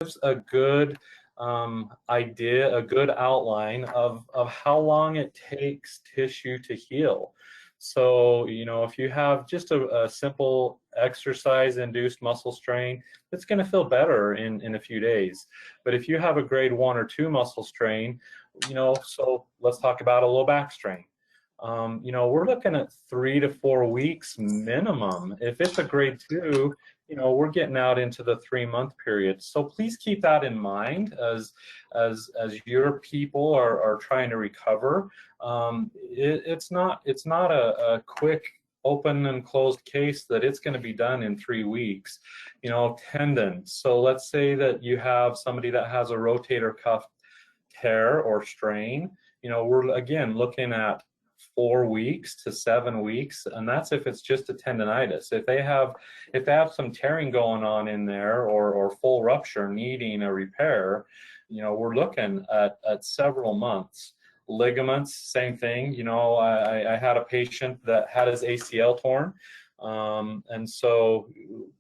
gives a good idea, a good outline of how long it takes tissue to heal. So, if you have just a simple exercise-induced muscle strain, it's going to feel better in a few days. But if you have a grade 1 or 2 muscle strain, so let's talk about a low back strain. We're looking at 3 to 4 weeks minimum. If it's a grade 2, we're getting out into the 3-month period. So please keep that in mind as your people are trying to recover. It's not a quick open and closed case that it's going to be done in 3 weeks. Tendons. So let's say that you have somebody that has a rotator cuff tear or strain. We're again looking at 4 weeks to 7 weeks, and that's if it's just a tendonitis. If they have some tearing going on in there or full rupture needing a repair, we're looking at several months. Ligaments, same thing. I had a patient that had his ACL torn, and so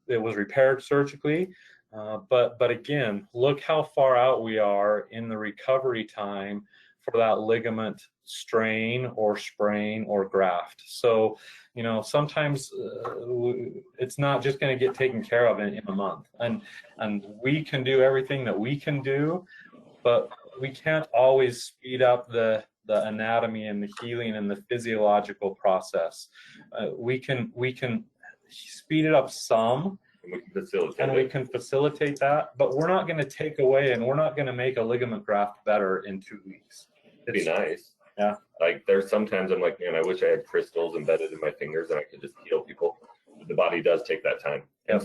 it was repaired surgically. But again, look how far out we are in the recovery time for that ligament strain or sprain or graft. So, sometimes it's not just going to get taken care of in a month. And we can do everything that we can do, but we can't always speed up the anatomy and the healing and the physiological process. We can speed it up some, and we can facilitate that, but we're not going to take away, and we're not going to make a ligament graft better in 2 weeks. It'd be nice. Yeah. Like there's sometimes I'm like, man, I wish I had crystals embedded in my fingers and I could just heal people. The body does take that time. Yeah.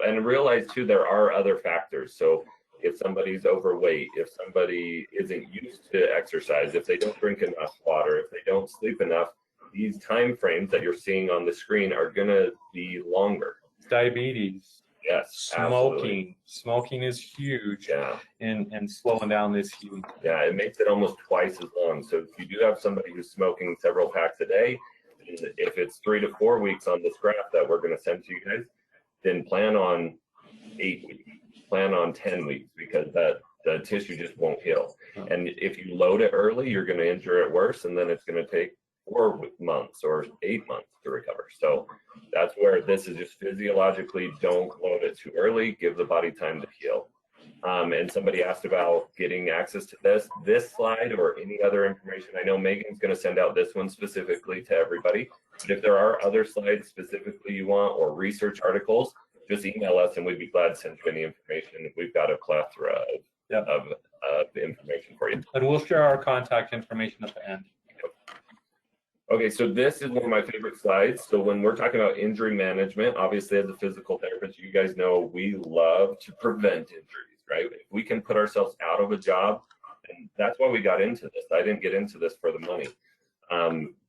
And realize too, there are other factors. So if somebody's overweight, if somebody isn't used to exercise, if they don't drink enough water, if they don't sleep enough, these time frames that you're seeing on the screen are going to be longer. Diabetes. Yes, Smoking. Smoking is huge in slowing down this healing. Yeah, it makes it almost twice as long. So if you do have somebody who's smoking several packs a day, if it's 3 to 4 weeks on this graph that we're going to send to you guys, then plan on 8 weeks, plan on 10 weeks, because the tissue just won't heal. And if you load it early, you're going to injure it worse, and then it's going to take 4 months or 8 months to recover. So that's where this is just physiologically, don't load it too early, give the body time to heal. And somebody asked about getting access to this slide or any other information. I know Megan's going to send out this one specifically to everybody, but if there are other slides specifically you want or research articles, just email us and we'd be glad to send you any information. We've got a plethora of information for you. And we'll share our contact information at the end. Okay, so this is one of my favorite slides. So when we're talking about injury management, obviously as a physical therapist, you guys know we love to prevent injuries, right? If we can put ourselves out of a job, and that's why we got into this. I didn't get into this for the money.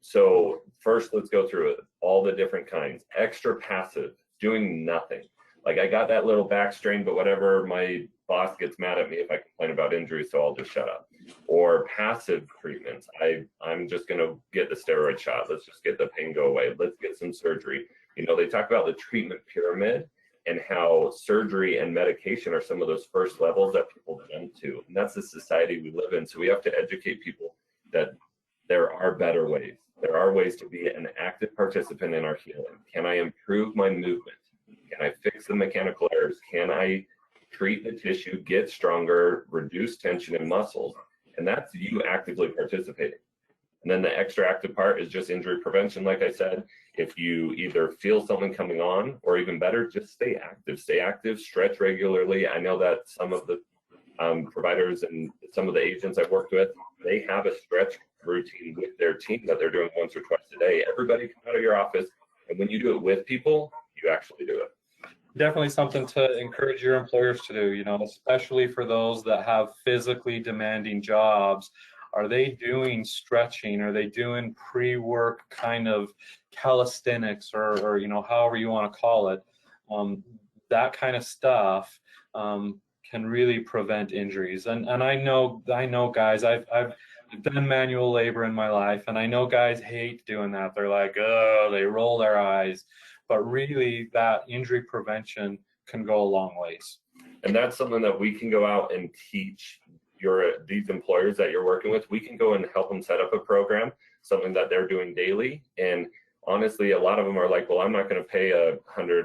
So first, let's go through it. All the different kinds. Extra passive, doing nothing. Like I got that little back strain, but whatever, my boss gets mad at me if I complain about injuries, so I'll just shut up. Or passive treatments. I'm just going to get the steroid shot. Let's just get the pain go away. Let's get some surgery. They talk about the treatment pyramid and how surgery and medication are some of those first levels that people jump to. And that's the society we live in. So we have to educate people that there are better ways. There are ways to be an active participant in our healing. Can I improve my movement? Can I fix the mechanical errors? Can I treat the tissue, get stronger, reduce tension in muscles? And that's you actively participating. And then the extra active part is just injury prevention. Like I said, if you either feel something coming on, or even better, just stay active, stretch regularly. I know that some of the providers and some of the agents I've worked with, they have a stretch routine with their team that they're doing once or twice a day. Everybody come out of your office, and when you do it with people, you actually do it. Definitely something to encourage your employers to do, especially for those that have physically demanding jobs. Are they doing stretching? Are they doing pre-work kind of calisthenics or however you want to call it? That kind of stuff can really prevent injuries. And I know guys, I've done manual labor in my life, and I know guys hate doing that. They're like, oh, they roll their eyes. But really, that injury prevention can go a long ways. And that's something that we can go out and teach these employers that you're working with. We can go and help them set up a program, something that they're doing daily. And honestly, a lot of them are like, well, I'm not going to pay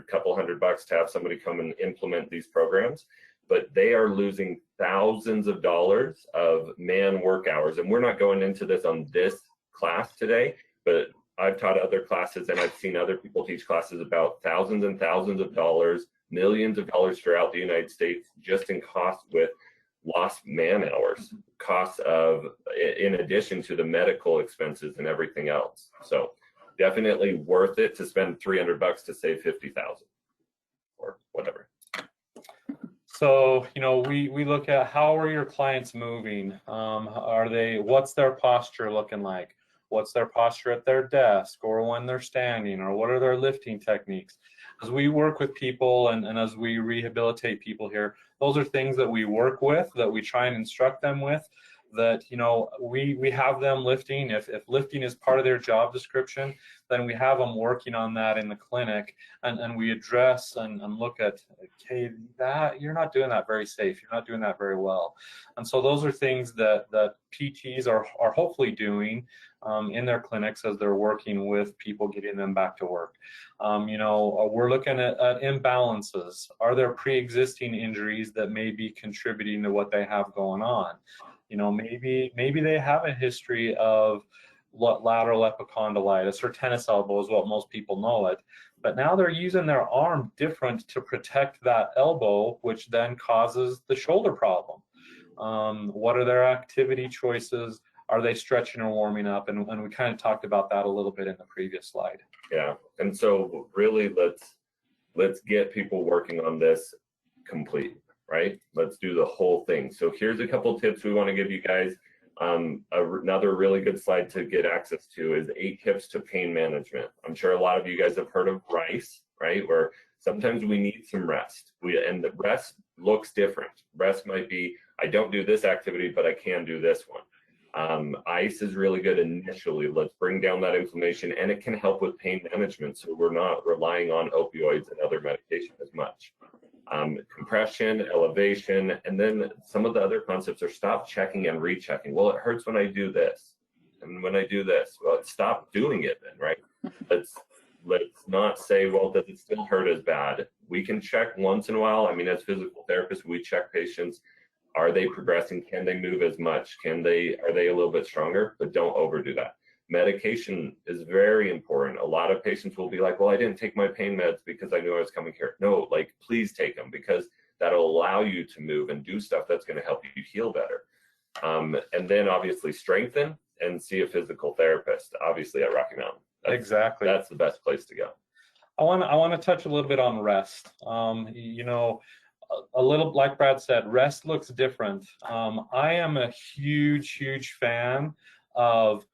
couple $100 to have somebody come and implement these programs, but they are losing thousands of dollars of man work hours. And we're not going into this on this class today, but I've taught other classes and I've seen other people teach classes about thousands and thousands of dollars, millions of dollars throughout the United States, just in cost with lost man hours, costs of, in addition to the medical expenses and everything else. So definitely worth it to spend $300 to save 50,000 or whatever. So, you know, we look at how are your clients moving? What's their posture looking like? What's their posture at their desk or when they're standing, or what are their lifting techniques? As we work with people and as we rehabilitate people here, those are things that we work with, that we try and instruct them with, that, you know, we have them lifting. If lifting is part of their job description, then we have them working on that in the clinic, and we address and look at, okay, that you're not doing that very safe, you're not doing that very well. And so those are things that PTs are hopefully doing in their clinics as they're working with people, getting them back to work. You know, we're looking at imbalances. Are there pre-existing injuries that may be contributing to what they have going on? You know, maybe they have a history of lateral epicondylitis, or tennis elbow is what most people know it, but now they're using their arm different to protect that elbow, which then causes the shoulder problem. What are their activity choices? Are they stretching or warming up? And we kind of talked about that a little bit in the previous slide. Yeah, and so really let's get people working on this complete, right? Let's do the whole thing. So here's a couple tips we want to give you guys. Another really good slide to get access to is 8 tips to pain management. I'm sure a lot of you guys have heard of RICE, right? Where sometimes we need some rest. And the rest looks different. Rest might be, I don't do this activity, but I can do this one. ICE is really good initially. Let's bring down that inflammation, and it can help with pain management, so we're not relying on opioids and other medication as much. Compression, elevation, and then some of the other concepts are stop checking and rechecking. Well, it hurts when I do this, and when I do this, well, stop doing it then, right? Let's not say, well, does it still hurt as bad? We can check once in a while. I mean, as physical therapists, we check patients. Are they progressing? Can they move as much? Are they a little bit stronger? But don't overdo that. Medication is very important. A lot of patients will be like, well, I didn't take my pain meds because I knew I was coming here. No, like, please take them, because that'll allow you to move and do stuff that's going to help you heal better. And then obviously strengthen and see a physical therapist, obviously at Rocky Mountain. Exactly. That's the best place to go. I want to touch a little bit on rest. You know, a little, like Brad said, rest looks different. I am a huge fan of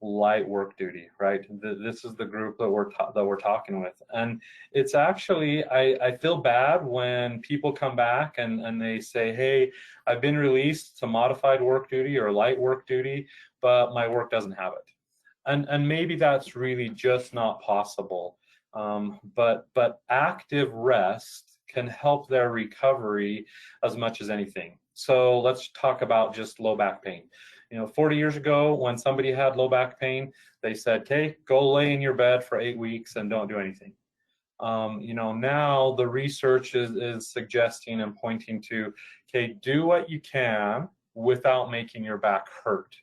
light work duty, right? This is the group that we're talking with, and it's actually, I feel bad when people come back and they say, hey, I've been released to modified work duty or light work duty, but my work doesn't have it, and maybe that's really just not possible. But active rest can help their recovery as much as anything. So let's talk about just low back pain. You know, 40 years ago, when somebody had low back pain, they said, okay, go lay in your bed for 8 weeks and don't do anything. You know, now the research is suggesting and pointing to, okay, do what you can without making your back hurt.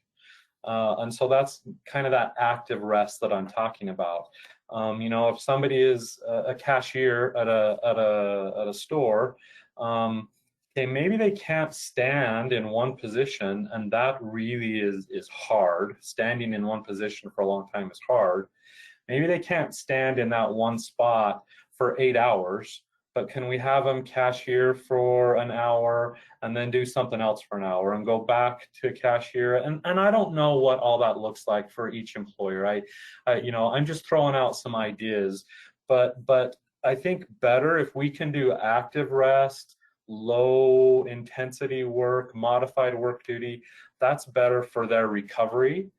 And so that's kind of that active rest that I'm talking about. You know, if somebody is a cashier at a store, okay, maybe they can't stand in one position, and that really is hard. Standing in one position for a long time is hard. Maybe they can't stand in that one spot for 8 hours, but can we have them cashier for an hour and then do something else for an hour and go back to cashier? And I don't know what all that looks like for each employer. You know, I'm just throwing out some ideas, but I think better if we can do active rest, low intensity work, modified work duty. That's better for their recovery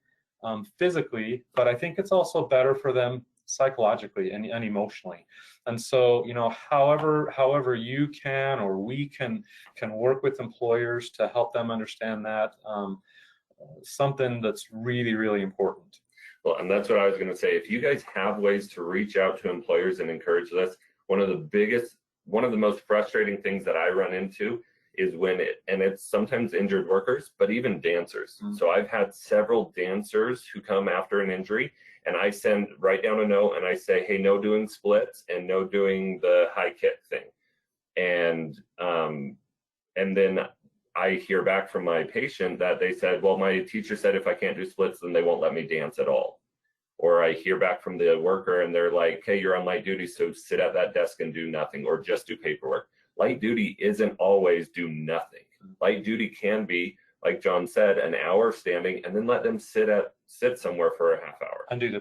physically, but I think it's also better for them psychologically and emotionally. And so, you know, however you can or we can work with employers to help them understand that, something that's really, really important. Well, and that's what I was going to say. If you guys have ways to reach out to employers and encourage this, one of the most frustrating things that I run into is and it's sometimes injured workers, but even dancers. Mm-hmm. So I've had several dancers who come after an injury, and I write down a note and I say, hey, no doing splits and no doing the high kick thing. And then I hear back from my patient that they said, well, my teacher said if I can't do splits, then they won't let me dance at all. Or I hear back from the worker and they're like, hey, you're on light duty, so sit at that desk and do nothing, or just do paperwork. Light duty isn't always do nothing. Light duty can be, like John said, an hour standing, and then let them sit somewhere for a half hour. And do the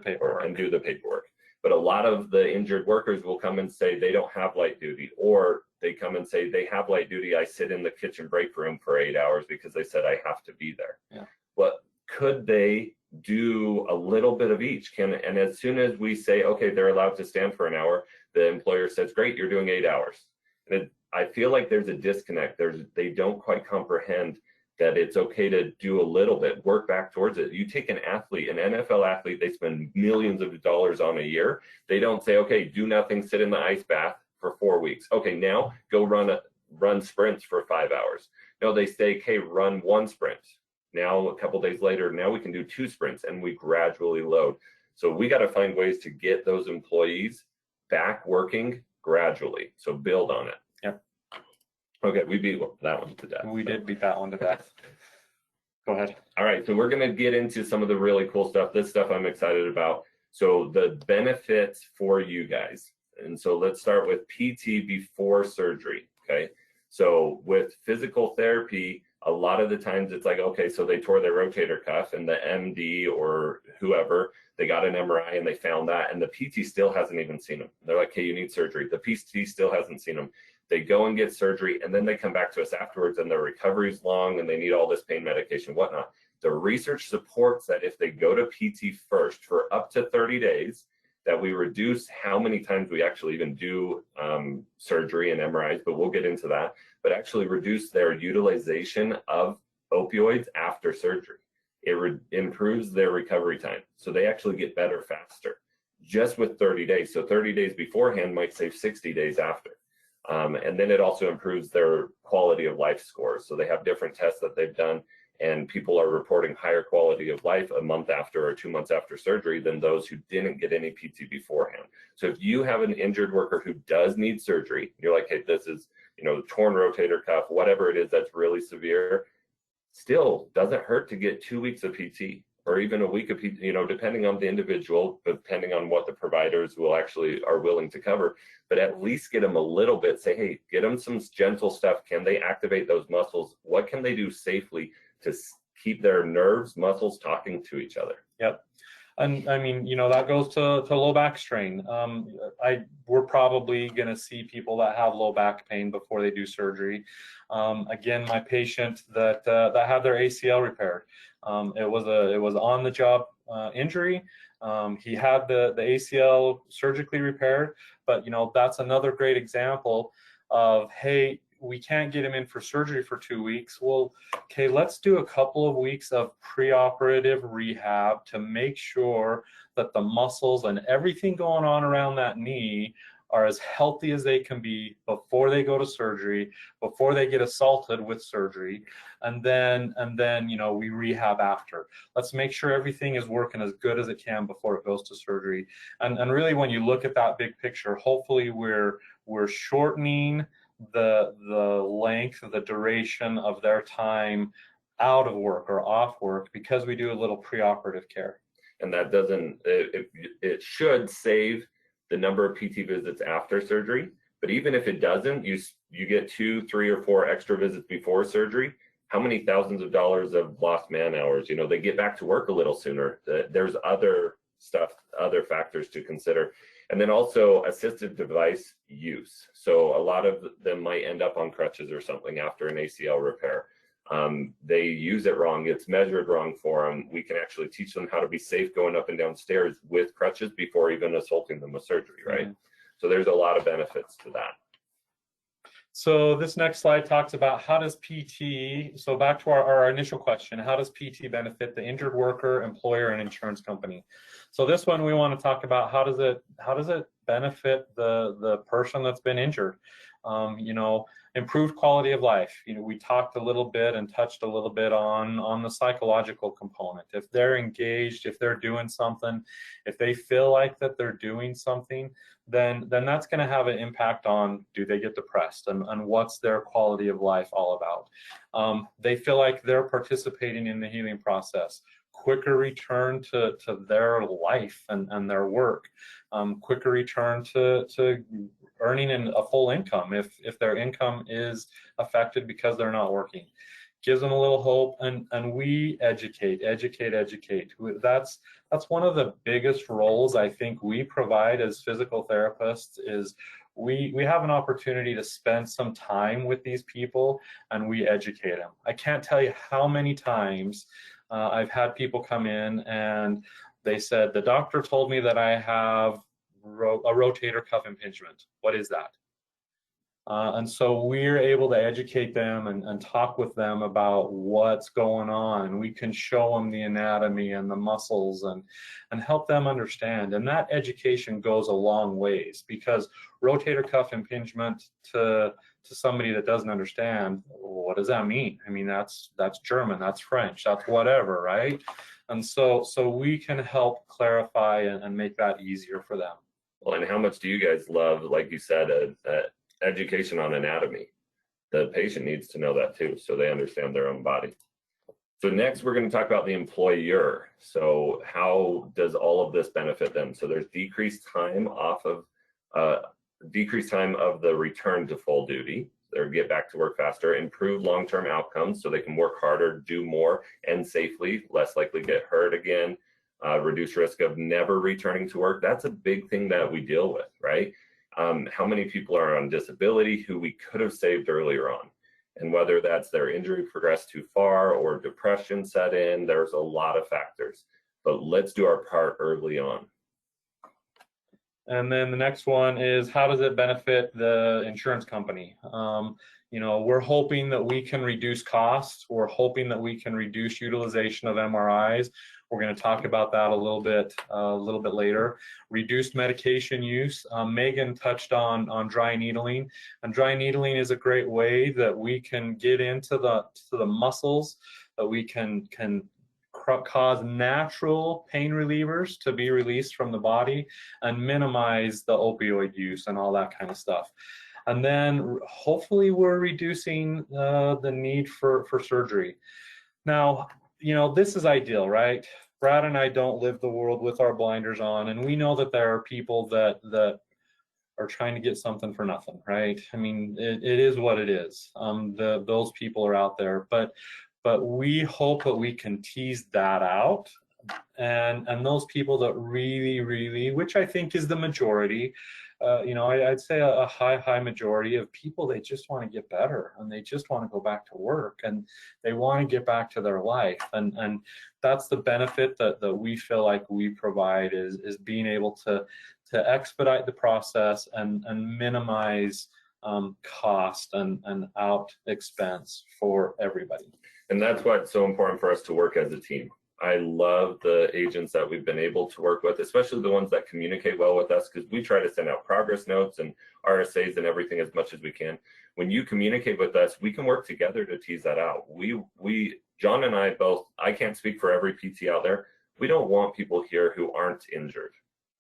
paperwork. But a lot of the injured workers will come and say they don't have light duty, or they come and say they have light duty. I sit in the kitchen break room for 8 hours because they said I have to be there. Yeah. But could they do a little bit of each? And as soon as we say, okay, they're allowed to stand for an hour, the employer says, great, you're doing 8 hours. And I feel like there's a disconnect. They don't quite comprehend that it's okay to do a little bit, work back towards it. You take an athlete, an NFL athlete, they spend millions of dollars on a year. They don't say, okay, do nothing, sit in the ice bath for 4 weeks. Okay, now go run sprints for 5 hours. No, they say, okay, run 1 sprint. Now, a couple days later, now we can do 2 sprints, and we gradually load. So we got to find ways to get those employees back working gradually. So build on it. Yep. Okay, we beat that one to death. We did beat that one to death. Go ahead. All right, so we're going to get into some of the really cool stuff. This stuff I'm excited about. So the benefits for you guys. And so let's start with PT before surgery, okay? So with physical therapy, a lot of the times it's like, okay, so they tore their rotator cuff, and the MD or whoever, they got an MRI and they found that, and the PT still hasn't even seen them. They're like, hey, you need surgery. The PT still hasn't seen them. They go and get surgery, and then they come back to us afterwards, and their recovery is long, and they need all this pain medication, whatnot. The research supports that if they go to PT first for up to 30 days, that we reduce how many times we actually even do surgery and MRIs, but we'll get into that, but actually reduce their utilization of opioids after surgery. It improves their recovery time. So they actually get better faster just with 30 days. So 30 days beforehand might save 60 days after. And then it also improves their quality of life scores. So they have different tests that they've done, and people are reporting higher quality of life a month after or 2 months after surgery than those who didn't get any PT beforehand. So if you have an injured worker who does need surgery, you're like, hey, this is, torn rotator cuff, whatever it is that's really severe, still doesn't hurt to get 2 weeks of PT or even a week of PT, depending on the individual, depending on what the providers are willing to cover, but at least get them a little bit, say, hey, get them some gentle stuff. Can they activate those muscles? What can they do safely to keep their nerves, muscles talking to each other? Yep. And I mean, that goes to low back strain. We're probably going to see people that have low back pain before they do surgery. Again, my patient that had their ACL repaired, it was on the job injury. He had the ACL surgically repaired, but that's another great example of, hey, we can't get him in for surgery for 2 weeks. Well, okay, let's do a couple of weeks of preoperative rehab to make sure that the muscles and everything going on around that knee are as healthy as they can be before they go to surgery, before they get assaulted with surgery, and then we rehab after. Let's make sure everything is working as good as it can before it goes to surgery. And really, when you look at that big picture, hopefully we're shortening the length, the duration of their time out of work or off work because we do a little preoperative care. And that it should save the number of PT visits after surgery, but even if it doesn't, you get 2, 3, or 4 extra visits before surgery. How many thousands of dollars of lost man hours? They get back to work a little sooner. There's other factors to consider. And then also assistive device use. So a lot of them might end up on crutches or something after an ACL repair. they use it wrong, it's measured wrong for them. We can actually teach them how to be safe going up and down stairs with crutches before even assaulting them with surgery, right? Mm-hmm. So there's a lot of benefits to that. So this next slide talks about how does PT, so back to our initial question, how does PT benefit the injured worker, employer, and insurance company? So this one we want to talk about how does it benefit the person that's been injured? You know, improved quality of life. You know, we talked a little bit and touched a little bit on the psychological component. If they're engaged, if they're doing something, if they feel like that they're doing something, then that's going to have an impact on, do they get depressed, and what's their quality of life all about. They feel like they're participating in the healing process, quicker return to their life and their work, quicker return to earning a full income if their income is affected because they're not working. Gives them a little hope, and we educate. That's one of the biggest roles I think we provide as physical therapists is we have an opportunity to spend some time with these people and we educate them. I can't tell you how many times I've had people come in and they said, the doctor told me that I have a rotator cuff impingement. What is that? And so we're able to educate them and talk with them about what's going on. We can show them the anatomy and the muscles and help them understand. And that education goes a long ways, because rotator cuff impingement to somebody that doesn't understand, what does that mean? I mean, that's German, that's French, that's whatever, right? And so we can help clarify and make that easier for them. Well, and how much do you guys love, like you said, education on anatomy? The patient needs to know that too, so they understand their own body. So next, we're going to talk about the employer. So how does all of this benefit them? So there's decreased time of the return to full duty. They'll get back to work faster, improved long-term outcomes, so they can work harder, do more, and safely, less likely to get hurt again, reduce risk of never returning to work. That's a big thing that we deal with, right? How many people are on disability who we could have saved earlier on? And whether that's their injury progressed too far or depression set in, there's a lot of factors. But let's do our part early on. And then the next one is, how does it benefit the insurance company? You know, we're hoping that we can reduce costs. We're hoping that we can reduce utilization of MRIs. We're going to talk about that a little bit later. Reduced medication use. Megan touched on dry needling, and dry needling is a great way that we can get into the muscles, that we can cause natural pain relievers to be released from the body and minimize the opioid use and all that kind of stuff. And then hopefully we're reducing the need for surgery. Now, you know, this is ideal, right? Brad and I don't live the world with our blinders on, and we know that there are people that are trying to get something for nothing, right? I mean, it is what it is. Those people are out there, but we hope that we can tease that out, and those people that really, which I think is the majority, you know, I'd say a high majority of people, they just want to get better and they just want to go back to work and they want to get back to their life, and that's the benefit that we feel like we provide is being able to expedite the process and minimize cost and out expense for everybody. And that's why it's so important for us to work as a team. I love the agents that we've been able to work with, especially the ones that communicate well with us, because we try to send out progress notes and RSAs and everything as much as we can. When you communicate with us, we can work together to tease that out. John and I both, I can't speak for every PT out there, we don't want people here who aren't injured.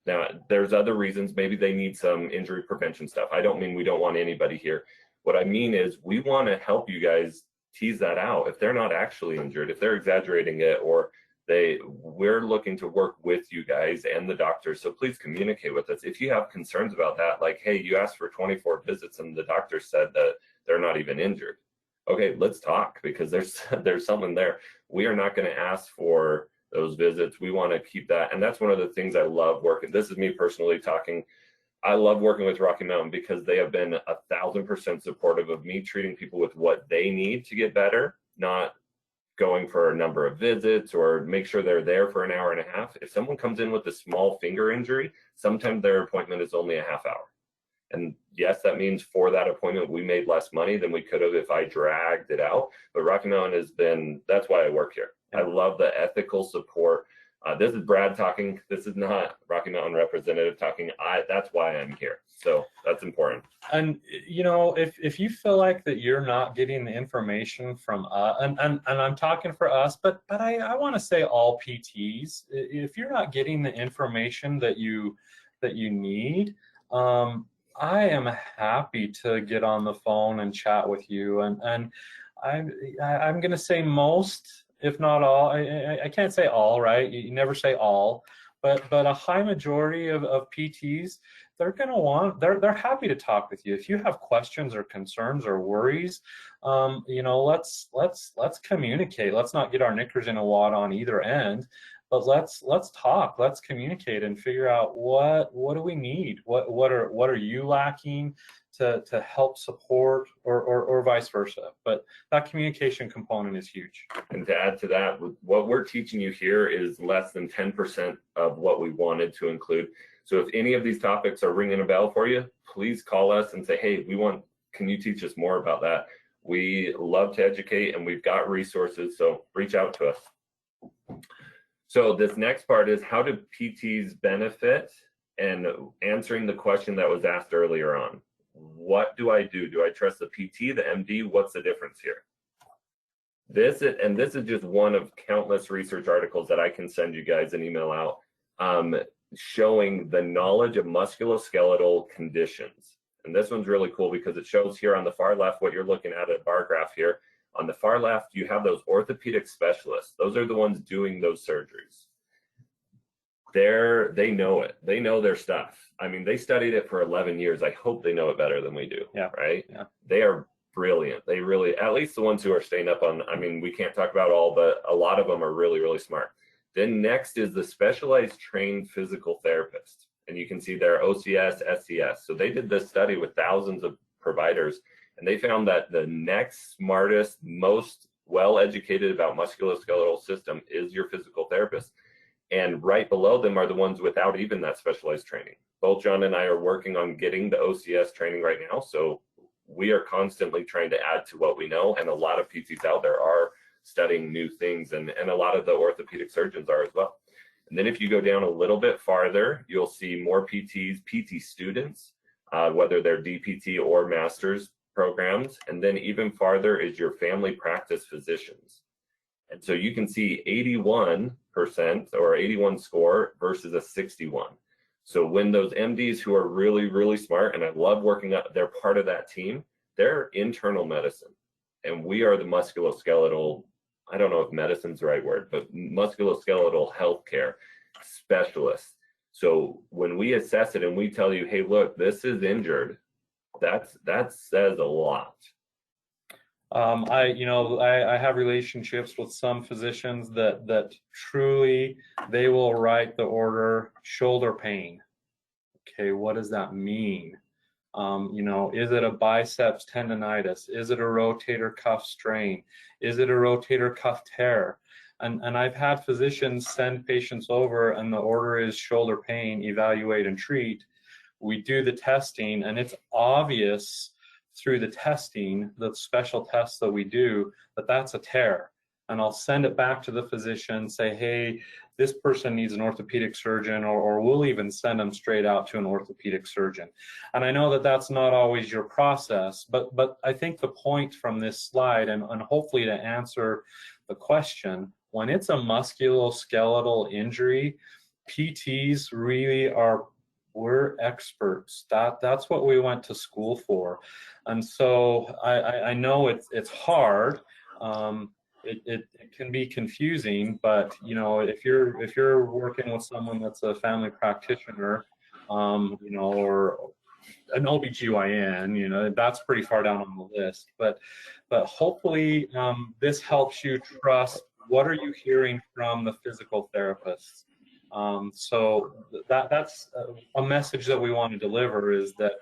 Now, there's other reasons. Maybe they need some injury prevention stuff. I don't mean we don't want anybody here. What I mean is we want to help you guys tease that out. If they're not actually injured, if they're exaggerating it, or we're looking to work with you guys and the doctors. So please communicate with us. If you have concerns about that, like, hey, you asked for 24 visits and the doctor said that they're not even injured. Okay, let's talk, because there's something there. We are not going to ask for those visits. We want to keep that. And that's one of the things I love working. This is me personally talking. I love working with Rocky Mountain because they have been 1,000% supportive of me treating people with what they need to get better, not going for a number of visits or make sure they're there for an hour and a half. If someone comes in with a small finger injury, sometimes their appointment is only a half hour. And yes, that means for that appointment, we made less money than we could have if I dragged it out. But Rocky Mountain has been, that's why I work here. I love the ethical support. This is Brad talking. This is not Rocky Mountain representative talking. That's why I'm here. So that's important. And you know, if you feel like that you're not getting the information from and I'm talking for us, but I want to say all PTs, if you're not getting the information that you need, I am happy to get on the phone and chat with you. And I'm going to say most, if not all. I can't say all, right? You never say all, but a high majority of PTs, they're going to want, they're happy to talk with you. If you have questions or concerns or worries, you know, let's communicate. Let's not get our knickers in a wad on either end, but let's talk. Let's communicate and figure out what do we need? What are you lacking to help support, or vice versa. But that communication component is huge. And to add to that, what we're teaching you here is less than 10% of what we wanted to include. So if any of these topics are ringing a bell for you, please call us and say, hey, can you teach us more about that? We love to educate, and we've got resources, so reach out to us. So this next part is how do PTs benefit, and answering the question that was asked earlier on. What do I do? Do I trust the PT, the MD? What's the difference here? This is just one of countless research articles that I can send you guys an email out, showing the knowledge of musculoskeletal conditions. And this one's really cool because it shows here on the far left what you're looking at, a bar graph here. On the far left, you have those orthopedic specialists. Those are the ones doing those surgeries. They know it. They know their stuff. I mean, they studied it for 11 years. I hope they know it better than we do, right? Yeah. They are brilliant. They really, at least the ones who are staying up on, I mean, we can't talk about all, but a lot of them are really, really smart. Then next is the specialized trained physical therapist. And you can see there OCS, SCS. So they did this study with thousands of providers, and they found that the next smartest, most well-educated about musculoskeletal system is your physical therapist. And right below them are the ones without even that specialized training. Both John and I are working on getting the OCS training right now. So we are constantly trying to add to what we know. And a lot of PTs out there are studying new things, and a lot of the orthopedic surgeons are as well. And then if you go down a little bit farther, you'll see more PTs, PT students, whether they're DPT or master's programs. And then even farther is your family practice physicians. And so you can see 81% or 81 score versus a 61. So when those MDs who are really, really smart, and I love working up, they're part of that team, they're internal medicine. And we are the musculoskeletal, I don't know if medicine's the right word, but musculoskeletal healthcare specialists. So when we assess it and we tell you, hey, look, this is injured, that says a lot. I have relationships with some physicians that truly, they will write the order shoulder pain. Okay, what does that mean? Is it a biceps tendonitis? Is it a rotator cuff strain? Is it a rotator cuff tear? And I've had physicians send patients over and the order is shoulder pain, evaluate and treat. We do the testing, and it's obvious through the testing, the special tests that we do, that's a tear. And I'll send it back to the physician, say, hey, this person needs an orthopedic surgeon, or we'll even send them straight out to an orthopedic surgeon. And I know that that's not always your process, but I think the point from this slide, and hopefully to answer the question, when it's a musculoskeletal injury, PTs really we're experts. That's what we went to school for. And so I know it's hard. It can be confusing, but if you're working with someone that's a family practitioner, or an OBGYN, that's pretty far down on the list. But hopefully this helps you trust what are you hearing from the physical therapists. So that's a message that we want to deliver, is that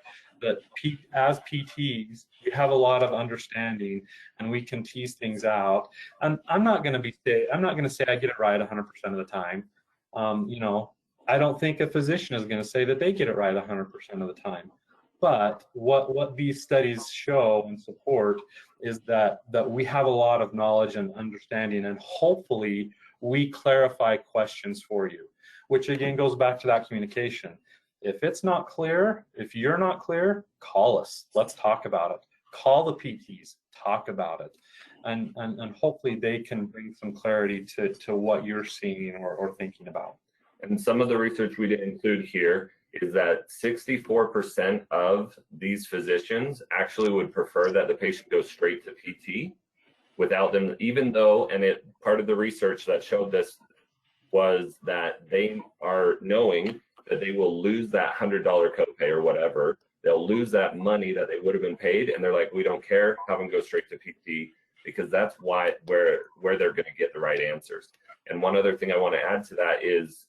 as PTs, we have a lot of understanding and we can tease things out. And I'm not going to say I get it right 100% of the time. You know, I don't think a physician is going to say that they get it right 100% of the time. But what these studies show and support is that we have a lot of knowledge and understanding, and hopefully we clarify questions for you, which again goes back to that communication. If it's not clear, if you're not clear, call us. Let's talk about it. Call the PTs, talk about it. And hopefully they can bring some clarity to what you're seeing or thinking about. And some of the research we didn't include here is that 64% of these physicians actually would prefer that the patient go straight to PT without them, even though, and part of the research that showed this was that they are knowing that they will lose that $100 copay or whatever. They'll lose that money that they would have been paid, and they're like, we don't care, have them go straight to PT, because that's where they're going to get the right answers. And one other thing I want to add to that is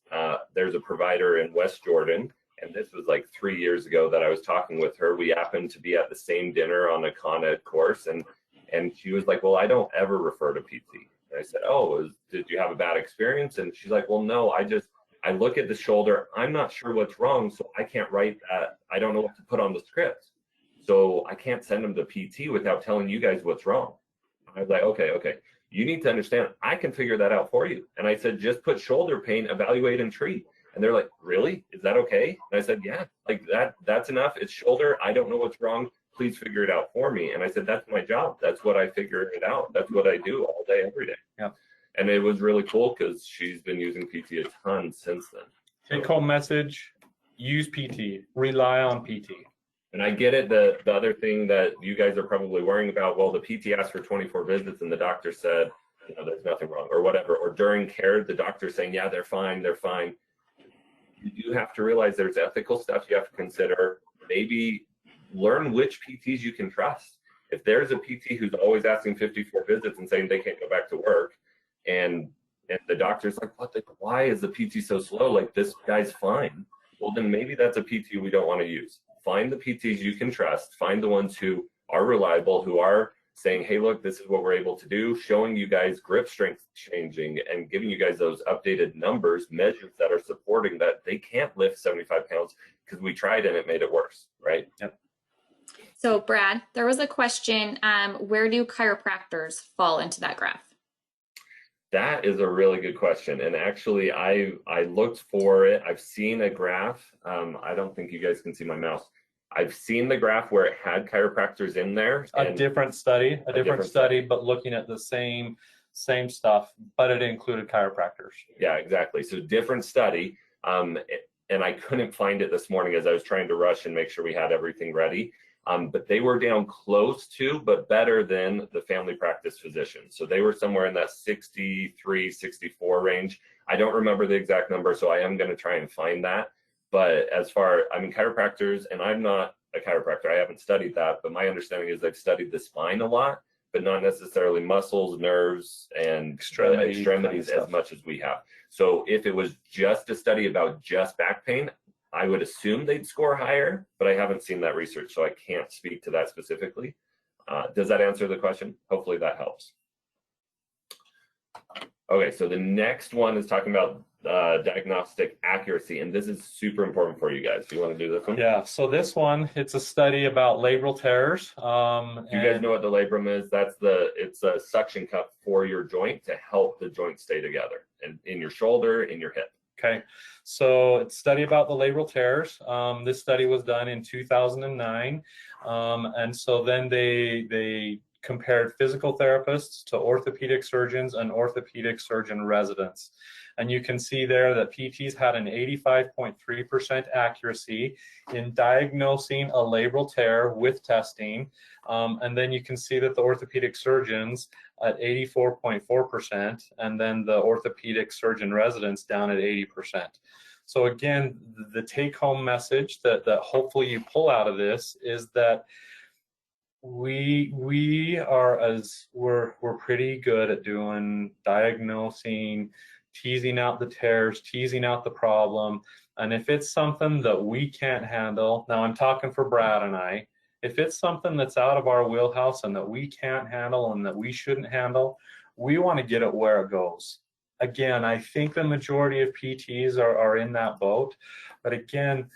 there's a provider in West Jordan, and this was like 3 years ago that I was talking with her. We happened to be at the same dinner on a Con Ed course, and she was like, well, I don't ever refer to PT. And I said, oh, did you have a bad experience? And she's like, well, no, I look at the shoulder, I'm not sure what's wrong, so I can't write that. I don't know what to put on the script. So I can't send them to PT without telling you guys what's wrong. I was like, okay. You need to understand, I can figure that out for you. And I said, just put shoulder pain, evaluate and treat. And they're like, really? Is that okay? And I said, yeah, like that's enough. It's shoulder. I don't know what's wrong. Please figure it out for me. And I said, that's my job. That's what I figure it out. That's what I do all day, every day. Yeah. And it was really cool because she's been using PT a ton since then. Take home message, use PT, rely on PT. And I get it, the other thing that you guys are probably worrying about, well, the PT asked for 24 visits and the doctor said, you know, there's nothing wrong or whatever. Or during care, the doctor's saying, yeah, they're fine. You do have to realize there's ethical stuff you have to consider. Maybe learn which PTs you can trust. If there's a PT who's always asking 54 visits and saying they can't go back to work, and the doctor's like, why is the PT so slow? Like, this guy's fine. Well, then maybe that's a PT we don't want to use. Find the PTs you can trust. Find the ones who are reliable, who are saying, hey, look, this is what we're able to do, showing you guys grip strength changing and giving you guys those updated numbers, measures that are supporting that they can't lift 75 pounds because we tried and it made it worse, right? Yep. So Brad, there was a question, where do chiropractors fall into that graph? That is a really good question. And actually, I looked for it. I've seen a graph. I don't think you guys can see my mouse. I've seen the graph where it had chiropractors in there. A different study, but looking at the same stuff, but it included chiropractors. Yeah, exactly. So different study. And I couldn't find it this morning as I was trying to rush and make sure we had everything ready. But they were down close to, but better than the family practice physicians. So they were somewhere in that 63, 64 range. I don't remember the exact number, so I am going to try and find that. But as far, I mean, chiropractors, and I'm not a chiropractor, I haven't studied that, but my understanding is they've studied the spine a lot, but not necessarily muscles, nerves, and extremities as much as we have. So if it was just a study about just back pain, I would assume they'd score higher, but I haven't seen that research, so I can't speak to that specifically. Does that answer the question? Hopefully that helps. Okay, so the next one is talking about diagnostic accuracy, and this is super important for you guys. Do you want to do this one? Yeah, so this one, it's a study about labral tears. Do you guys know what the labrum is? It's a suction cup for your joint to help the joint stay together, and in your shoulder, in your hip. Okay, so it's a study about the labral tears. This study was done in 2009, and so then they compared physical therapists to orthopedic surgeons and orthopedic surgeon residents. And you can see there that PTs had an 85.3% accuracy in diagnosing a labral tear with testing. And then you can see that the orthopedic surgeons at 84.4%, and then the orthopedic surgeon residents down at 80%. So again, the take-home message that hopefully you pull out of this is that we're pretty good at doing diagnosing, teasing out the tears, teasing out the problem, And if it's something that we can't handle, now I'm talking for Brad and I, if it's something that's out of our wheelhouse and that we can't handle and that we shouldn't handle, we want to get it where it goes. Again, I think the majority of PTs are in that boat. But again,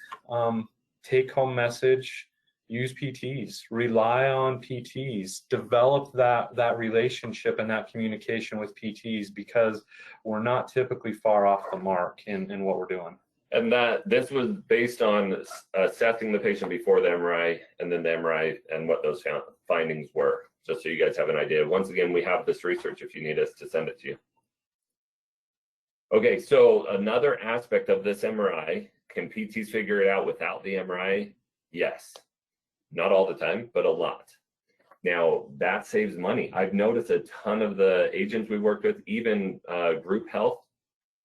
take home message, use PTs, rely on PTs, develop that relationship and that communication with PTs, because we're not typically far off the mark in what we're doing. And that this was based on assessing the patient before the MRI and then the MRI and what those findings were, just so you guys have an idea. Once again, we have this research if you need us to send it to you. Okay, so another aspect of this MRI, can PTs figure it out without the MRI? Yes. Not all the time, but a lot. Now, that saves money. I've noticed a ton of the agents we worked with, even group health,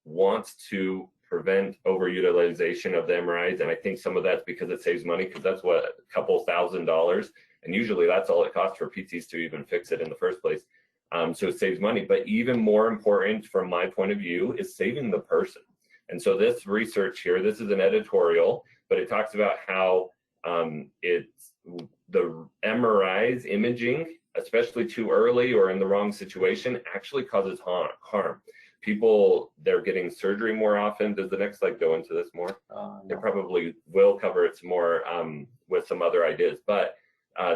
wants to prevent overutilization of the MRIs. And I think some of that's because it saves money, because that's what, a couple $1,000s. And usually that's all it costs for PTs to even fix it in the first place. So it saves money. But even more important from my point of view is saving the person. And so this research here, this is an editorial, but it talks about how it's the MRIs imaging, especially too early or in the wrong situation, actually causes harm. People, they're getting surgery more often. Does the next slide go into this more? No. It probably will cover it some more with some other ideas, but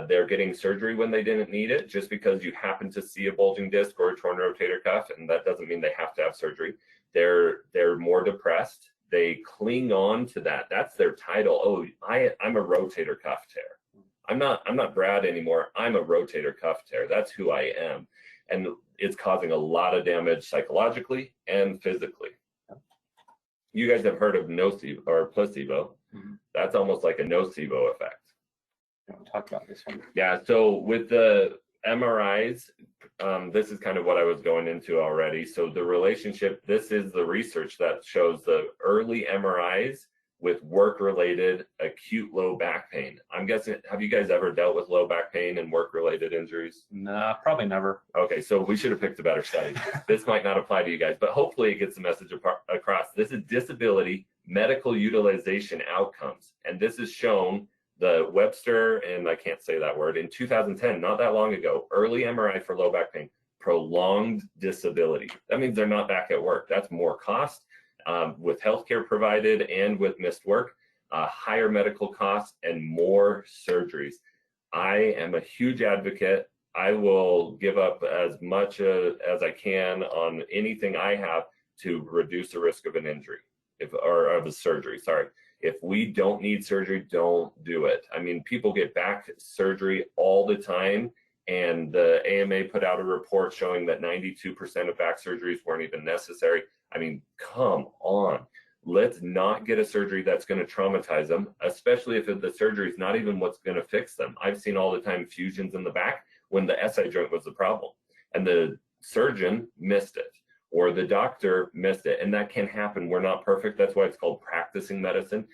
they're getting surgery when they didn't need it, just because you happen to see a bulging disc or a torn rotator cuff, and that doesn't mean they have to have surgery. They're more depressed. They cling on to that. That's their title. Oh, I'm a rotator cuff tear. I'm not Brad anymore. I'm a rotator cuff tear. That's who I am. And it's causing a lot of damage psychologically and physically. You guys have heard of nocebo or placebo. Mm-hmm. That's almost like a nocebo effect. Talk about this one. Yeah, so with the MRIs, this is kind of what I was going into already. So the relationship, this is the research that shows the early MRIs with work-related acute low back pain. I'm guessing, have you guys ever dealt with low back pain and work-related injuries? Nah, probably never. Okay, so we should have picked a better study. This might not apply to you guys, but hopefully it gets the message across. This is disability medical utilization outcomes, and this is shown the Webster, and I can't say that word, in 2010, not that long ago, early MRI for low back pain, prolonged disability. That means they're not back at work. That's more cost with healthcare provided and with missed work, higher medical costs, and more surgeries. I am a huge advocate. I will give up as much as I can on anything I have to reduce the risk of an injury, or of a surgery, sorry. If we don't need surgery, don't do it. I mean, people get back surgery all the time, and the AMA put out a report showing that 92% of back surgeries weren't even necessary. I mean, come on. Let's not get a surgery that's going to traumatize them, especially if the surgery is not even what's going to fix them. I've seen all the time fusions in the back when the SI joint was the problem, and the surgeon missed it, or the doctor missed it. And that can happen. We're not perfect. That's why it's called practicing medicine.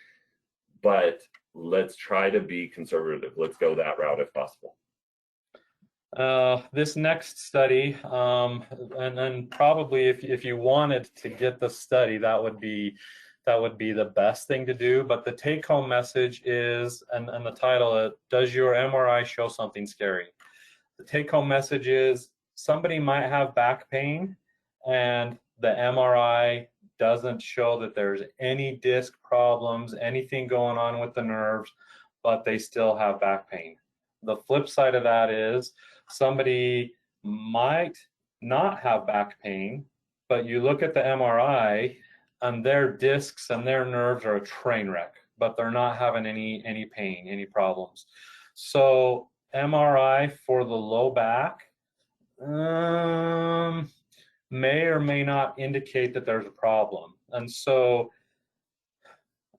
But let's try to be conservative. Let's go that route if possible. This next study, and then probably if you wanted to get the study, that would be the best thing to do. But the take-home message is, and the title, does your MRI show something scary? The take-home message is, somebody might have back pain, and the MRI doesn't show that there's any disc problems, anything going on with the nerves, but they still have back pain. The flip side of that is, somebody might not have back pain, but you look at the MRI and their discs and their nerves are a train wreck, but they're not having any pain, any problems. So MRI for the low back may or may not indicate that there's a problem. And so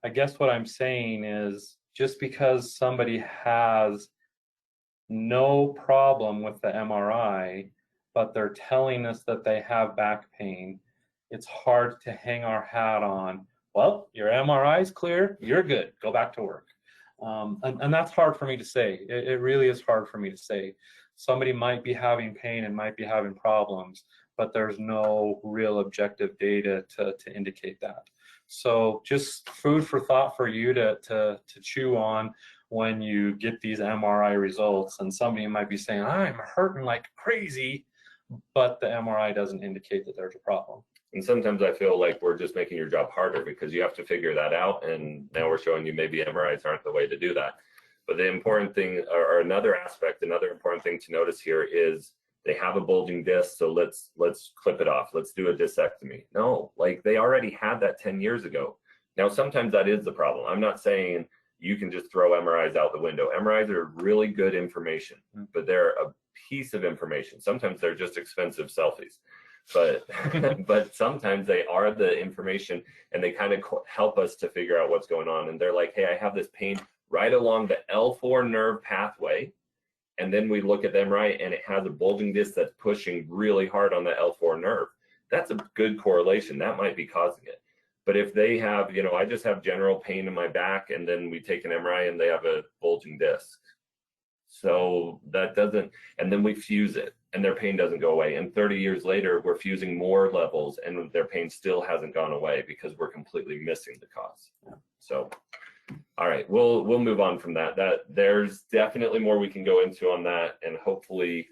I guess what I'm saying is, just because somebody has no problem with the MRI, but they're telling us that they have back pain, it's hard to hang our hat on, well, your MRI is clear, you're good, go back to work. And that's hard for me to say. It really is hard for me to say. Somebody might be having pain and might be having problems, but there's no real objective data to indicate that. So just food for thought for you to chew on when you get these MRI results. And some of you might be saying, I'm hurting like crazy, but the MRI doesn't indicate that there's a problem. And sometimes I feel like we're just making your job harder because you have to figure that out. And now we're showing you maybe MRIs aren't the way to do that. But the important thing, or another aspect, another important thing to notice here is they have a bulging disc, so let's clip it off. Let's do a discectomy. No, like they already had that 10 years ago. Now, sometimes that is the problem. I'm not saying you can just throw MRIs out the window. MRIs are really good information, but they're a piece of information. Sometimes they're just expensive selfies. But but sometimes they are the information, and they kind of help us to figure out what's going on. And they're like, hey, I have this pain right along the L4 nerve pathway, and then we look at the MRI and it has a bulging disc that's pushing really hard on the L4 nerve. That's a good correlation. That might be causing it. But if they have, you know, I just have general pain in my back, and then we take an MRI and they have a bulging disc. So that doesn't, and then we fuse it and their pain doesn't go away. And 30 years later, we're fusing more levels and their pain still hasn't gone away because we're completely missing the cause. So, all right, we'll move on from that. There's definitely more we can go into on that, and hopefully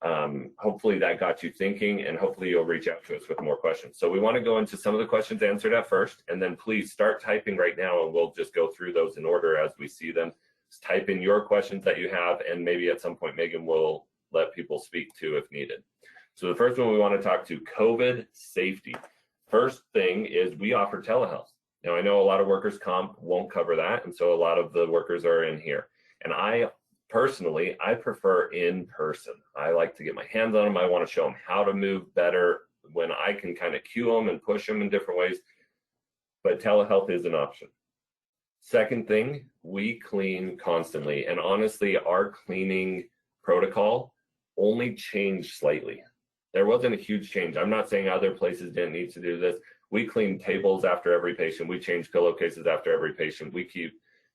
that got you thinking, and hopefully you'll reach out to us with more questions. So we want to go into some of the questions answered at first, and then please start typing right now, and we'll just go through those in order as we see them. Just type in your questions that you have, and maybe at some point Megan will let people speak to if needed. So the first one we want to talk to, COVID safety. First thing is we offer telehealth. Now I know a lot of workers' comp won't cover that, and so a lot of the workers are in here. And I personally prefer in person. I like to get my hands on them. I want to show them how to move better when I can kind of cue them and push them in different ways. But telehealth is an option. Second thing, we clean constantly. And honestly, our cleaning protocol only changed slightly. There wasn't a huge change. I'm not saying other places didn't need to do this. We clean tables after every patient. We change pillowcases after every patient. We keep,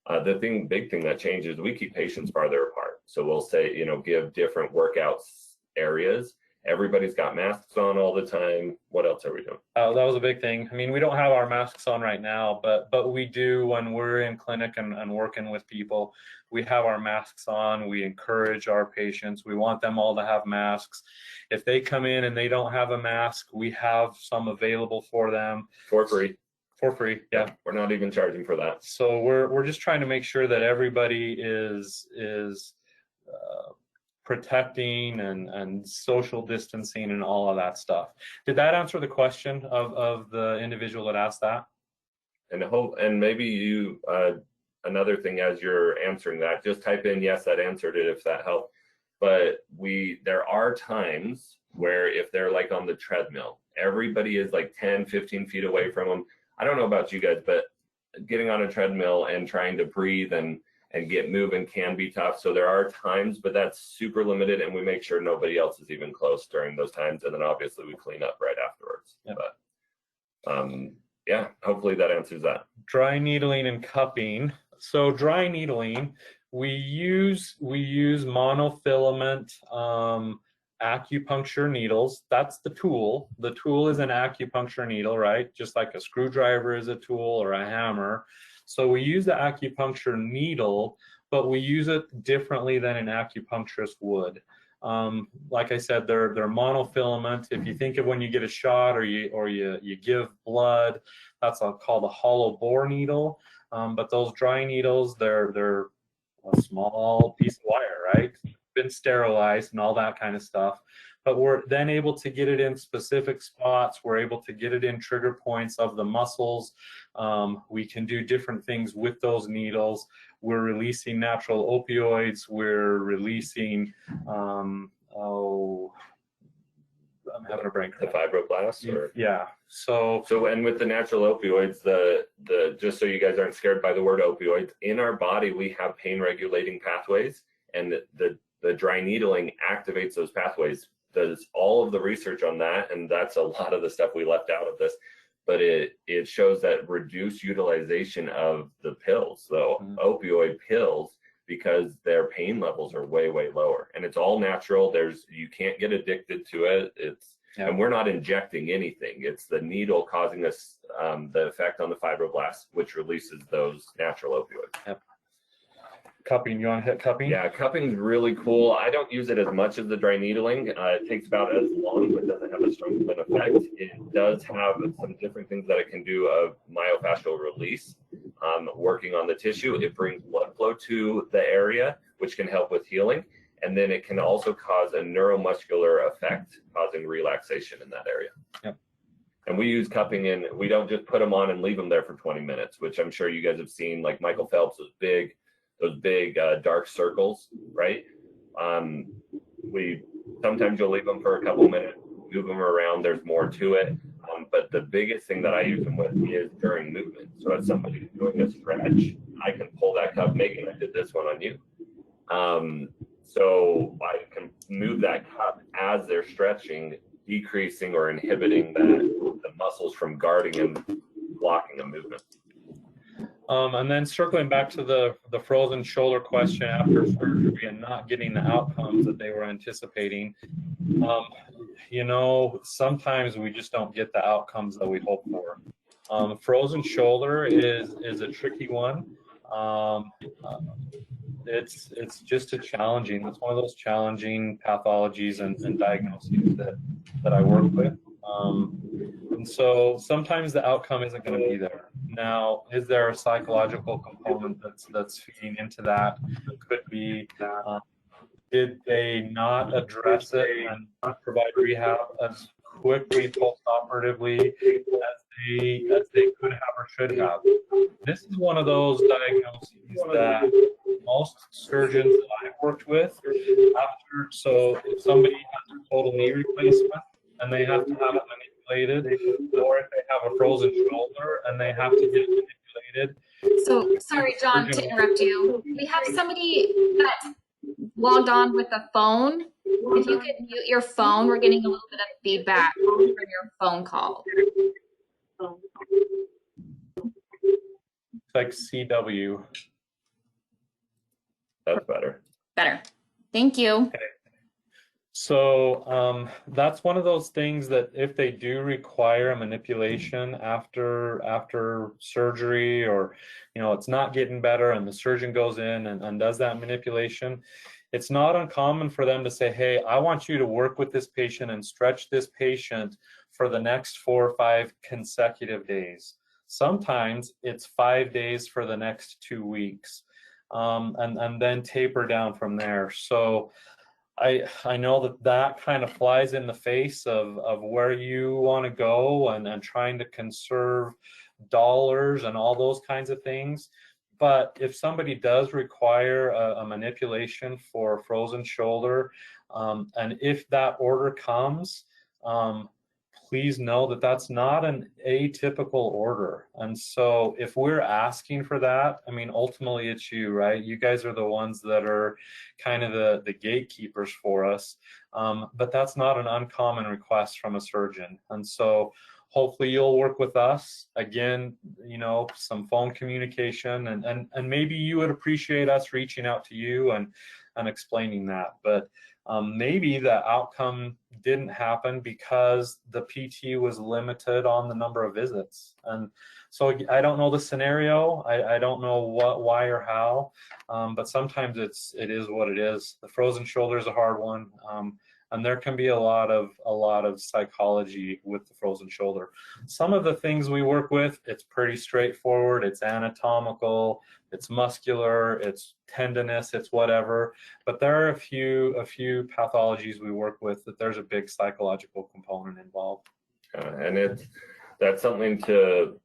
big thing that changes, we keep patients farther apart. So we'll say, you know, give different workouts areas. Everybody's got masks on all the time. What else are we doing? That was a big thing. I mean, we don't have our masks on right now, but we do when we're in clinic and working with people. We have our masks on. We encourage our patients. We want them all to have masks. If they come in and they don't have a mask, we have some available for them. For free. For free, yeah. We're not even charging for that. So we're just trying to make sure that everybody is protecting and social distancing and all of that stuff. Did that answer the question of the individual that asked that? And maybe you, another thing as you're answering that, just type in, yes, that answered it, if that helped. But there are times where if they're like on the treadmill, everybody is like 10, 15 feet away from them. I don't know about you guys, but getting on a treadmill and trying to breathe and get moving can be tough. So there are times, but that's super limited, and we make sure nobody else is even close during those times. And then obviously we clean up right afterwards. Yep. But yeah, hopefully that answers that. Dry needling and cupping. So dry needling, we use monofilament acupuncture needles. That's the tool. The tool is an acupuncture needle, right? Just like a screwdriver is a tool or a hammer. So we use the acupuncture needle, but we use it differently than an acupuncturist would. Like I said, they're monofilament. If you think of when you get a shot or you give blood, that's called a hollow bore needle. But those dry needles, they're a small piece of wire, right? Been sterilized and all that kind of stuff. But we're then able to get it in specific spots. We're able to get it in trigger points of the muscles. We can do different things with those needles. We're releasing natural opioids. We're releasing, I'm having a brain cramp. The fibroblasts? Or? Yeah. So and with the natural opioids, just so you guys aren't scared by the word opioids, in our body we have pain regulating pathways, and the dry needling activates those pathways. Does all of the research on that, and that's a lot of the stuff we left out of this, but it shows that reduced utilization of the pills. So opioid pills because their pain levels are way, way lower. And it's all natural. You can't get addicted to it. And we're not injecting anything. It's the needle causing us the effect on the fibroblasts, which releases those natural opioids. Yep. Cupping, you want to hit cupping? Yeah, cupping's really cool. I don't use it as much as the dry needling. It takes about as long, but doesn't have a strong of an effect. It does have some different things that it can do of myofascial release, working on the tissue. It brings blood flow to the area, which can help with healing. And then it can also cause a neuromuscular effect, causing relaxation in that area. Yep. And we use cupping in, we don't just put them on and leave them there for 20 minutes, which I'm sure you guys have seen, like Michael Phelps, those big dark circles, right? Sometimes you'll leave them for a couple minutes, move them around, there's more to it. But the biggest thing that I use them with is during movement. So as somebody's doing a stretch, I can pull that cup, Megan, I did this one on you. So I can move that cup as they're stretching, decreasing or inhibiting the muscles from guarding and blocking a movement. And then circling back to the frozen shoulder question after surgery and not getting the outcomes that they were anticipating, sometimes we just don't get the outcomes that we hope for. Frozen shoulder is a tricky one. It's just it's one of those challenging pathologies and diagnoses that I work with. And so sometimes the outcome isn't going to be there. Now, is there a psychological component that's feeding into that? Could be, did they not address it and provide rehab as quickly post-operatively as they could have or should have? This is one of those diagnoses that most surgeons that I've worked with so if somebody has a total knee replacement and they have to have it manipulated, or if they have a frozen shoulder and they have to get it manipulated. So sorry, John, to interrupt you. We have somebody that logged on with a phone. If you could mute your phone, we're getting a little bit of feedback from your phone call. Like CW. That's better. Better. Thank you. Okay. So that's one of those things that if they do require a manipulation after surgery, or it's not getting better and the surgeon goes in and does that manipulation, it's not uncommon for them to say, hey, I want you to work with this patient and stretch this patient for the next 4 or 5 consecutive days. Sometimes it's 5 days for the next 2 weeks, and then taper down from there. So I know that kind of flies in the face of where you want to go and trying to conserve dollars and all those kinds of things. But if somebody does require a manipulation for frozen shoulder, and if that order comes, please know that that's not an atypical order. And so if we're asking for that, I mean, ultimately it's you, right? You guys are the ones that are kind of the gatekeepers for us. But that's not an uncommon request from a surgeon. And so hopefully you'll work with us. Again, some phone communication, and maybe you would appreciate us reaching out to you and explaining that. But maybe the outcome didn't happen because the PT was limited on the number of visits. And so I don't know the scenario. I don't know why or how, but sometimes it is what it is. The frozen shoulder is a hard one. And there can be a lot of psychology with the frozen shoulder. Some of the things we work with, it's pretty straightforward. It's anatomical, it's muscular, it's tendinous, it's whatever. But there are a few pathologies we work with that there's a big psychological component involved. And that's something to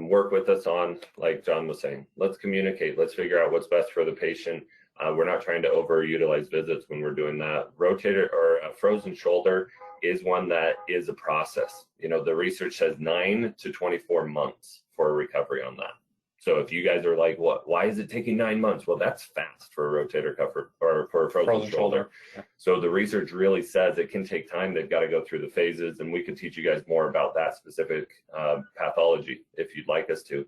work with us on, like John was saying. Let's communicate. Let's figure out what's best for the patient. We're not trying to overutilize visits when we're doing that. Rotator or a frozen shoulder is one that is a process. The research says 9 to 24 months for a recovery on that. So if you guys are like, why is it taking 9 months? Well, that's fast for a rotator cuff or for a frozen shoulder. Yeah. So the research really says it can take time. They've got to go through the phases, and we could teach you guys more about that specific pathology if you'd like us to.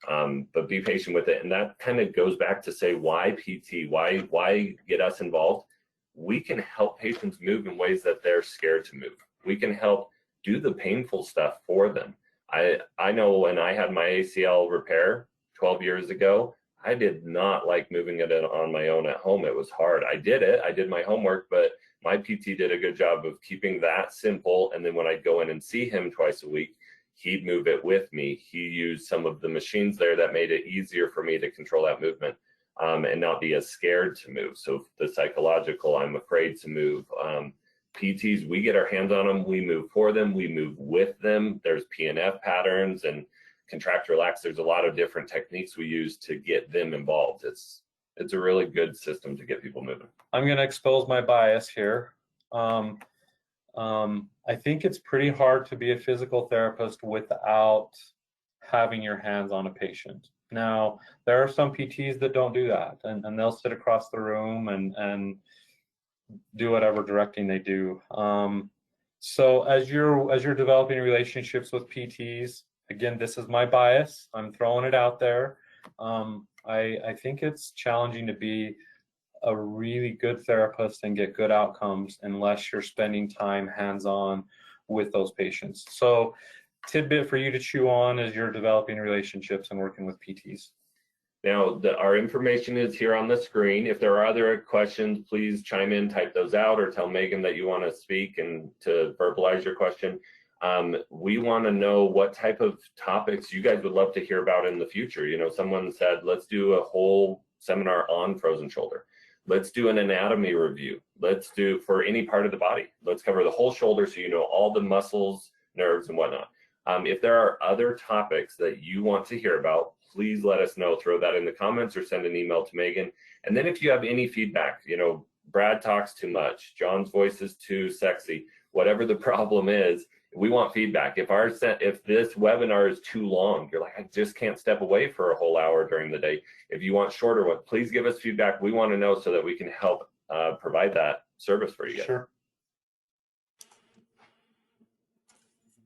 But be patient with it. And that kind of goes back to say, why PT? Why get us involved? We can help patients move in ways that they're scared to move. We can help do the painful stuff for them. I know when I had my ACL repair 12 years ago, I did not like moving it on my own at home. It was hard. I did it. I did my homework, but my PT did a good job of keeping that simple. And then when I'd go in and see him twice a week, he'd move it with me. He used some of the machines there that made it easier for me to control that movement, and not be as scared to move. So the psychological, I'm afraid to move. PTs, we get our hands on them, we move for them, we move with them. There's PNF patterns and contract relax. There's a lot of different techniques we use to get them involved. It's a really good system to get people moving. I'm going to expose my bias here. I think it's pretty hard to be a physical therapist without having your hands on a patient. Now, there are some PTs that don't do that, and they'll sit across the room and do whatever directing they do. So as you're developing relationships with PTs, again, this is my bias. I'm throwing it out there. I think it's challenging to be a really good therapist and get good outcomes unless you're spending time hands-on with those patients. So tidbit for you to chew on as you're developing relationships and working with PTs. Now, our information is here on the screen. If there are other questions, please chime in, type those out, or tell Megan that you want to speak and to verbalize your question. We want to know what type of topics you guys would love to hear about in the future. You know, someone said, let's do a whole seminar on frozen shoulder. Let's do an anatomy review. Let's do for any part of the body. Let's cover the whole shoulder so you know all the muscles, nerves, and whatnot. If there are other topics that you want to hear about, please let us know. Throw that in the comments or send an email to Megan. And then if you have any feedback, you know, Brad talks too much, John's voice is too sexy, whatever the problem is, we want feedback. If this webinar is too long, you're like, I just can't step away for a whole hour during the day. If you want shorter one, please give us feedback. We want to know so that we can help provide that service for you guys. Sure.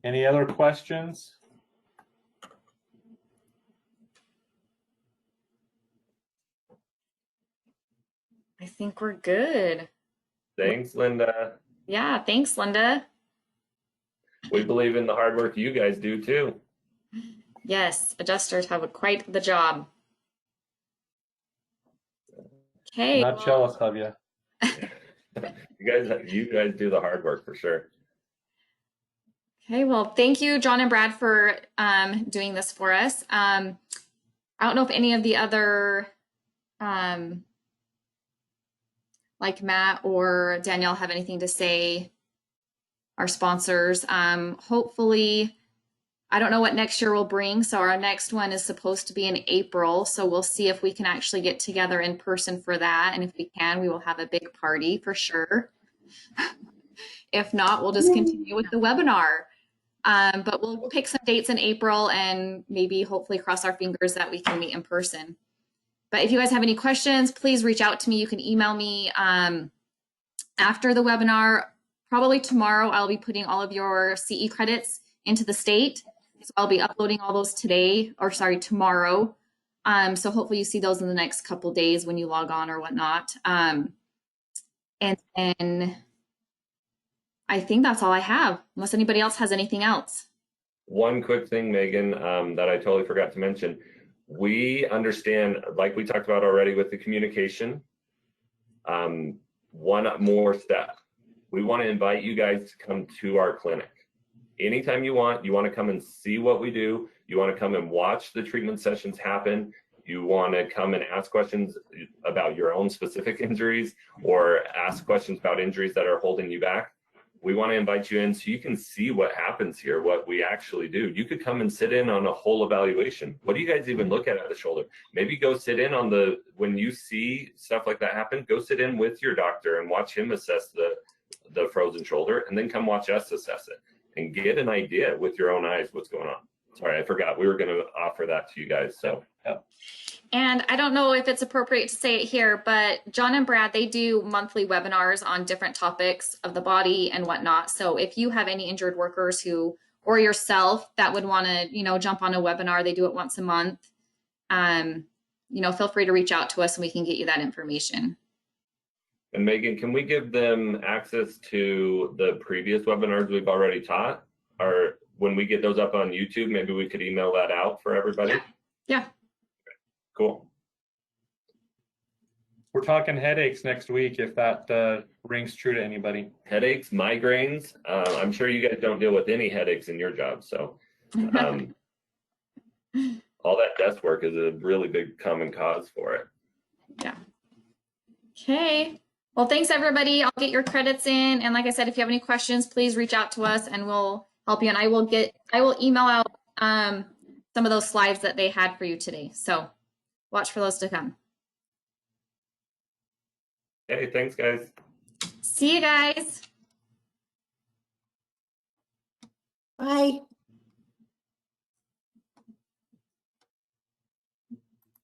Any other questions? I think we're good. Thanks, Linda. Yeah, thanks, Linda. We believe in the hard work you guys do too. Yes, adjusters have quite the job. Okay. Not jealous of you. You guys do the hard work for sure. Okay, well, thank you, John and Brad, for doing this for us. I don't know if any of the other, like Matt or Danielle, have anything to say. Our sponsors. Hopefully, I don't know what next year will bring. So our next one is supposed to be in April. So we'll see if we can actually get together in person for that. And if we can, we will have a big party for sure. If not, we'll just continue with the webinar. But we'll pick some dates in April and maybe hopefully cross our fingers that we can meet in person. But if you guys have any questions, please reach out to me. You can email me after the webinar. Probably tomorrow, I'll be putting all of your CE credits into the state. So I'll be uploading all those tomorrow. So hopefully you see those in the next couple days when you log on or whatnot. And then I think that's all I have, unless anybody else has anything else. One quick thing, Megan, that I totally forgot to mention. We understand, like we talked about already with the communication, one more step. We want to invite you guys to come to our clinic. Anytime you want to come and see what we do. You want to come and watch the treatment sessions happen. You want to come and ask questions about your own specific injuries or ask questions about injuries that are holding you back. We want to invite you in so you can see what happens here, what we actually do. You could come and sit in on a whole evaluation. What do you guys even look at the shoulder? Maybe go sit in on when you see stuff like that happen, go sit in with your doctor and watch him assess the frozen shoulder, and then come watch us assess it and get an idea with your own eyes what's going on. Sorry, I forgot. We were going to offer that to you guys. So, yeah. And I don't know if it's appropriate to say it here, but John and Brad, they do monthly webinars on different topics of the body and whatnot. So if you have any injured workers or yourself that would want to, jump on a webinar, they do it once a month. you know, feel free to reach out to us and we can get you that information. And Megan, can we give them access to the previous webinars we've already taught? Or when we get those up on YouTube, maybe we could email that out for everybody? Yeah. Cool. We're talking headaches next week, if that rings true to anybody. Headaches, migraines. I'm sure you guys don't deal with any headaches in your job. So all that desk work is a really big common cause for it. Yeah. Okay. Well, thanks everybody. I'll get your credits in. And like I said, if you have any questions, please reach out to us and we'll help you. And I will email out some of those slides that they had for you today. So watch for those to come. Hey, thanks guys. See you guys. Bye.